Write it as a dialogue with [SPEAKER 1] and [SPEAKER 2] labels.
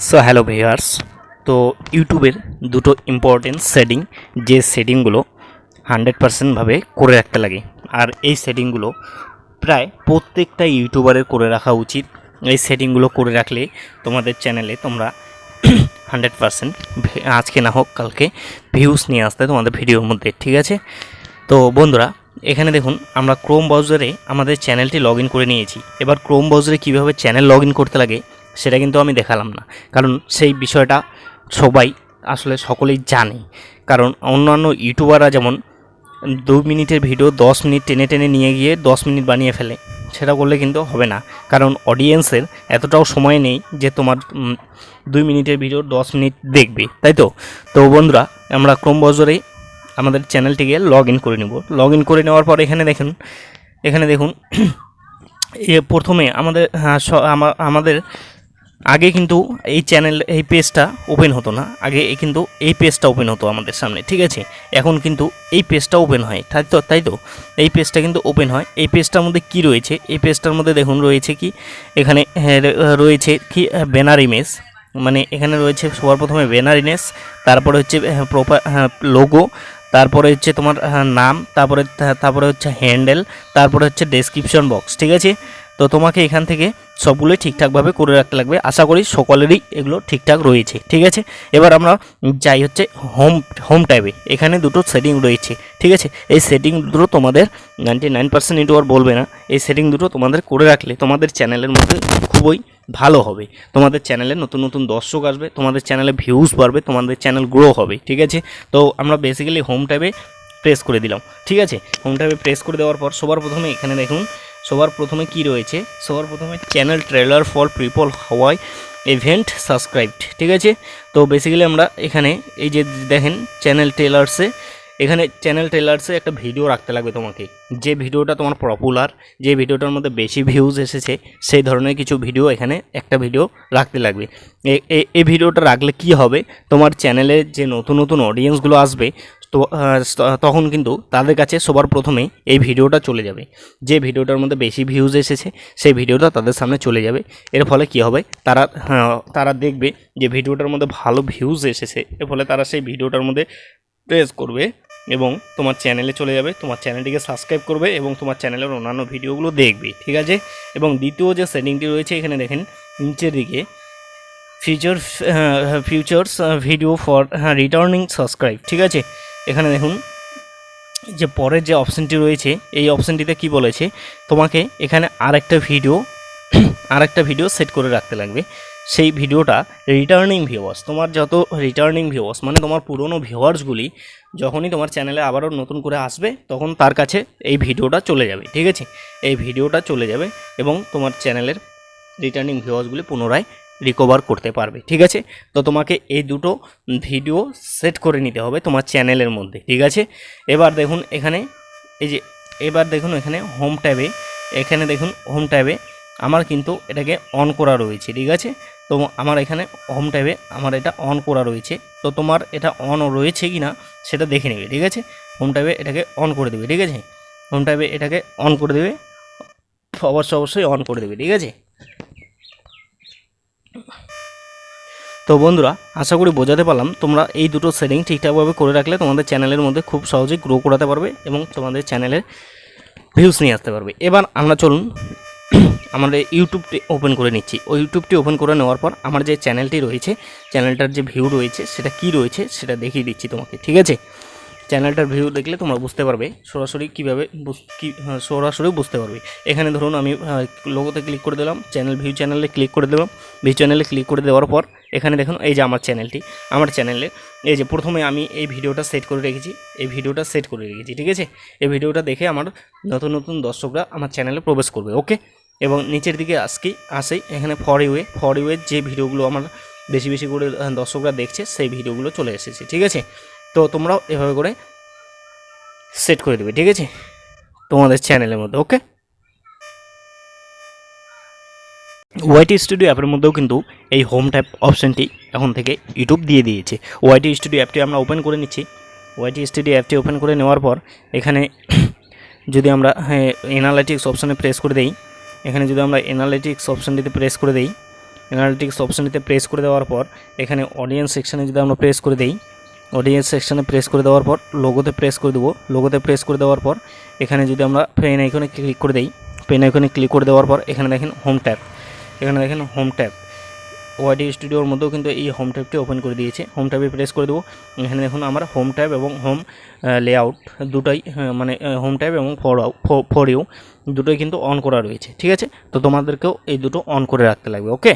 [SPEAKER 1] So hello viewers, তো ইউটিউবের দুটো ইম্পর্টেন্ট সেটিং, যে সেটিংগুলো 100% করে রাখতে লাগে, আর এই সেটিংগুলো প্রায় প্রত্যেকটা ইউটিউবারের করে রাখা উচিত। এই সেটিংগুলো করে রাখলে তোমাদের চ্যানেলে তোমরা 100% আজকে না হোক কালকে ভিউজ নিয়ে আসতে তোমাদের ভিডিওর মধ্যে, ঠিক আছে? তো বন্ধুরা, এখানে দেখুন আমরা ক্রোম ব্রাউজারে আমাদের চ্যানেলটি লগ ইন করে নিয়েছি। এবার ক্রোম ব্রাউজারে কীভাবে চ্যানেল লগ ইন করতে লাগে সেটা কিন্তু আমি দেখালাম না, কারণ সেই বিষয়টা সবাই আসলে সকলেই জানে। কারণ অন্যান্য ইউটিউবাররা যেমন 2 মিনিটের ভিডিও 10 মিনিট টেনে টেনে নিয়ে গিয়ে 10 মিনিট বানিয়ে ফেলে, সেটা করলে কিন্তু হবে না। কারণ অডিয়েন্সের এতটাও সময় নেই যে তোমার 2 মিনিটের ভিডিও 10 মিনিট দেখবে, তাই তো? তো বন্ধুরা, আমরা ক্রোম ব্রাউজারে আমাদের চ্যানেলটিকে লগ ইন করে নেব। লগ ইন করে নেওয়ার পর এখানে দেখুন প্রথমে আমাদের আগে কিন্তু এই চ্যানেল এই পেজটা ওপেন হতো না। আগে কিন্তু এই পেজটা ওপেন হতো আমাদের সামনে, ঠিক আছে? এখন কিন্তু এই পেজটা ওপেন হয়, তাই তো এই পেজটা কিন্তু ওপেন হয়। এই পেজটার মধ্যে কি রয়েছে? এই পেজটার মধ্যে দেখুন রয়েছে কি, এখানে রয়েছে কি ব্যানার ইমেজ, মানে এখানে রয়েছে সবার প্রথমে ব্যানার ইমেজ, তারপরে হচ্ছে লোগো, তারপরে হচ্ছে তোমার নাম, তারপরে হচ্ছে হ্যান্ডেল, তারপরে হচ্ছে ডেসক্রিপশন বক্স, ঠিক আছে? তো তোমাকে এখান থেকে সবগুলোই ঠিকঠাকভাবে করে রাখতে লাগবে। আশা করি সকলেরই এগুলো ঠিকঠাক রয়েছে, ঠিক আছে? এবার আমরা যাই হচ্ছে হোম ট্যাবে। এখানে দুটো সেটিং রয়েছে, ঠিক আছে? এই সেটিং দুটো তোমাদের 99% ইউটিউবার বলবে না, এই সেটিং দুটো তোমাদের করে রাখলে তোমাদের চ্যানেলের মধ্যে খুবই ভালো হবে। তোমাদের চ্যানেলে নতুন নতুন দর্শক আসবে, তোমাদের চ্যানেলে ভিউজ বাড়বে, তোমাদের চ্যানেল গ্রো হবে, ঠিক আছে? তো আমরা বেসিক্যালি হোম ট্যাবে প্রেস করে দিলাম, ঠিক আছে? হোম ট্যাবে প্রেস করে দেওয়ার পর সবার প্রথমে এখানে দেখুন, সবার প্রথমে কি রয়েছে? সবার প্রথমে channel trailer for people Hawaii event subscribed, ঠিক আছে? তো বেসিক্যালি আমরা এখানে এই যে দেখেন চ্যানেল ট্রেলার্সে একটা ভিডিও রাখতে লাগবে তোমাকে। যে ভিডিওটা তোমার পপুলার, যে ভিডিওটার মধ্যে বেশি ভিউজ এসেছে, সেই ধরনের কিছু ভিডিও এখানে একটা ভিডিও রাখতে লাগবে। এই ভিডিওটা রাখলে কি হবে, তোমার চ্যানেলে যে নতুন নতুন অডিয়েন্সগুলো আসবে, তো তখন কিন্তু তাদের কাছে সবার প্রথমে এই ভিডিওটা চলে যাবে। যে ভিডিওটার মধ্যে বেশি ভিউজ এসেছে সেই ভিডিওটা তাদের সামনে চলে যাবে। এর ফলে কি হবে, তারা দেখবে যে ভিডিওটার মধ্যে ভালো ভিউজ এসেছে, এর ফলে তারা সেই ভিডিওটার মধ্যে প্রেস করবে এবং তোমার চ্যানেলে চলে যাবে, তোমার চ্যানেলটিকে সাবস্ক্রাইব করবে এবং তোমার চ্যানেলের অন্যান্য ভিডিওগুলো দেখবে, ঠিক আছে? এবং দ্বিতীয় যে সেটিংটি রয়েছে এখানে দেখেন নিচের দিকে, futures video for returning subscribe, ঠিক আছে? এখানে দেখুন যে পরের যে অপশানটি রয়েছে, এই অপশানটিতে কি বলেছে, তোমাকে এখানে আরেকটা ভিডিও সেট করে রাখতে লাগবে। সেই ভিডিওটা রিটার্নিং ভিউয়ার্স, তোমার যত রিটার্নিং ভিউয়ার্স মানে তোমার পুরনো ভিউয়ার্সগুলি যখনই তোমার চ্যানেলে আবারও নতুন করে আসবে, তখন তার কাছে এই ভিডিওটা চলে যাবে, ঠিক আছে? এই ভিডিওটা চলে যাবে এবং তোমার চ্যানেলের রিটার্নিং ভিউয়ার্সগুলি পুনরায় রিকভার করতে পারবে, ঠিক আছে? তো তোমাকে এই দুটো ভিডিও সেট করে নিতে হবে তোমার চ্যানেলের মধ্যে, ঠিক আছে? এবার দেখুন এখানে এখানে হোম ট্যাবে আমার কিন্তু এটাকে অন করা রয়েছে, ঠিক আছে? তো আমার এখানে হোম ট্যাবে আমার এটা অন করা রয়েছে। তো তোমার এটা অন রয়েছে কি না সেটা দেখে নেবে, ঠিক আছে? হোম ট্যাবে এটাকে অন করে দেবে, ঠিক আছে? হোম ট্যাবে এটাকে অন করে দেবে, অবশ্যই অন করে দেবে, ঠিক আছে? তো বন্ধুরা, আশা করি বোঝাতে পারলাম। তোমরা এই দুটো সেটিং ঠিকঠাকভাবে করে রাখলে তোমাদের চ্যানেলের মধ্যে খুব সহজেই গ্রো করাতে পারবে এবং তোমাদের চ্যানেলের ভিউজ নিয়ে আসতে পারবে। এবার আমরা চলুন আমাদের ইউটিউবটি ওপেন করে নিচ্ছি। ওই ইউটিউবটি ওপেন করে নেওয়ার পর আমার যে চ্যানেলটি রয়েছে, চ্যানেলটার যে ভিউ রয়েছে সেটা কি রয়েছে সেটা দেখিয়ে দিচ্ছি তোমাকে, ঠিক আছে? চ্যানেলটার ভিউ দেখলে তোমরা বুঝতে পারবে সরাসরি সরাসরি বুঝতে পারবে। এখানে ধরুন আমি লোগোতে ক্লিক করে দিলাম, চ্যানেলে ক্লিক করে দিলাম। ভিউ চ্যানেলে ক্লিক করে দেওয়ার পর এখানে দেখুন এই যে আমার চ্যানেলে এই যে প্রথমে আমি এই ভিডিওটা সেট করে রেখেছি, ঠিক আছে? এই ভিডিওটা দেখে আমার নতুন নতুন দর্শকরা আমার চ্যানেলে প্রবেশ করবে, ওকে? এবং নিচের দিকে আসেই এখানে ফর ইউয়ে যে ভিডিওগুলো আমার বেশি করে দর্শকরা দেখছে সেই ভিডিওগুলো চলে এসেছে, ঠিক আছে? তো তোমরাও এভাবে করে সেট করে দেবে, ঠিক আছে? তোমাদের চ্যানেলের মধ্যে, ওকে? ওয়াইটি স্টুডিও অ্যাপের মধ্যেও কিন্তু এই হোম ট্যাব অপশানটি এখন থেকে ইউটিউব দিয়ে দিয়েছে। ওয়াইটি স্টুডিও অ্যাপটি আমরা ওপেন করে নিচ্ছি। ওয়াইটি স্টুডিও অ্যাপটি ওপেন করে নেওয়ার পর এখানে যদি আমরা অ্যানালিটিক্স অপশানে প্রেস করে দেই, এখানে যদি আমরা অ্যানালিটিক্স অপশানটিতে প্রেস করে দেই অ্যানালিটিক্স অপশানটিতে প্রেস করে দেওয়ার পর এখানে অডিয়েন্স সেকশানে যদি আমরা প্রেস করে দিই, অডিয়েন্স সেকশানে প্রেস করে দেওয়ার পর লোগোতে প্রেস করে দেবো। লোগোতে প্রেস করে দেওয়ার পর এখানে যদি আমরা পেন আইকনে ক্লিক করে দিই, পেন আইকনে ক্লিক করে দেওয়ার পর এখানে দেখেন হোম ট্যাব, এখানে দেখেন হোম ট্যাব ওয়াইটি স্টুডিওর মধ্যেও কিন্তু এই হোম ট্যাবটি ওপেন করে দিয়েছে। হোম ট্যাবে প্রেস করে দেবো। এখানে দেখুন আমার হোম ট্যাব এবং হোম লেআউট দুটোই মানে হোম ট্যাব এবং ফর ইউ দুটোই কিন্তু অন করা রয়েছে। ঠিক আছে, তো তোমাদেরকেও এই দুটো অন করে রাখতে লাগবে। ওকে।